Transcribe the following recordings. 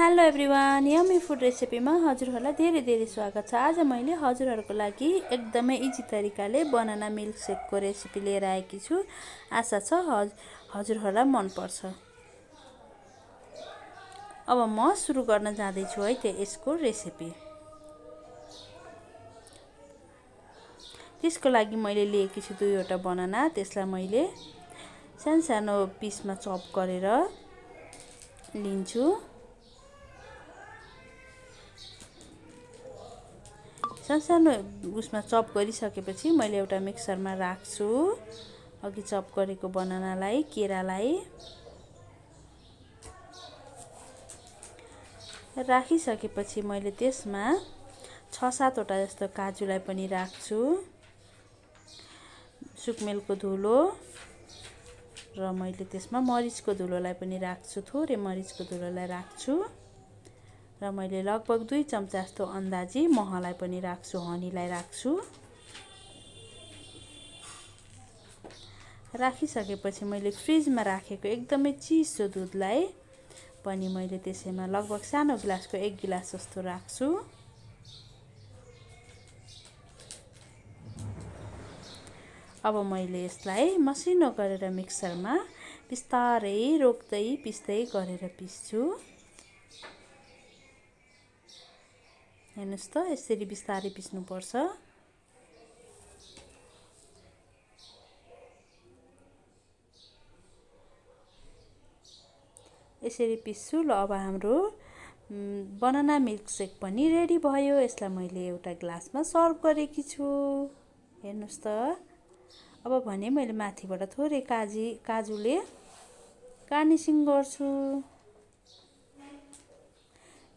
Hello everyone, yummy food रेसिपीमा हजुरहरूलाई धेरै धेरै स्वागत छ। आज मैले हजुरहरूको लागि एकदमै इजी तरिकाले बनाना मिल्कसेकको रेसिपी लिएर आएकी छु। आशा छ हजुरहरूलाई मन पर्छ। अब म सुरु गर्न जाँदैछु है यसको रेसिपी। त्यसको लागि मैले लिएकी छु 2वटा बनाना। त्यसलाई मैले सानो पिसमा चप गरेर लिन्छु। सानो उसमा चप गरिसकेपछि मैले एउटा मिक्सरमा राख्छु। अघि चप गरेको बनानालाई, केरालाई राखिसकेपछि मैले त्यसमा 6-7 वटा जस्तो काजुलाई पनि राख्छु। सुकमेलको धुलो र मैले त्यसमा मरिचको धुलोलाई पनि राख्छु। थोरै मरिचको धुलोलाई राख्छु र मैले लगभग 2 चम्चा जस्तो अन्दाजी महलाई पनि राख्छु, हनीलाई राख्छु। राखिसकेपछि मैले फ्रिजमा राखेको एकदमै चिसो दुधलाई पनि मैले त्यसैमा लगभग सानो गिलासको 1 गिलास जस्तो राख्छु। अब मैले यसलाई मसिनो गरेर मिक्सरमा बिस्तारै रोक्दै पिस्दै गरेर पिस्छु। हेर्नुस् त, यसरी बिस्तारै पिस्नुपर्छ। यसरी पिस्छु। ल अब हाम्रो बनाना मिल्कसेक पनि रेडी भयो। यसलाई मैले एउटा ग्लासमा सर्भ गरेकी छु। हेर्नुस् त। अब भने मैले माथिबाट थोरै काजुले गार्निसिङ गर्छु।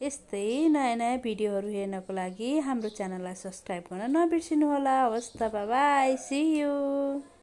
यस्तै नयाँ भिडियोहरू हेर्नको लागि हाम्रो च्यानललाई सब्स्क्राइब गर्न नबिर्सिनु होला। हवस् त, बाइ बाइ, सी यू।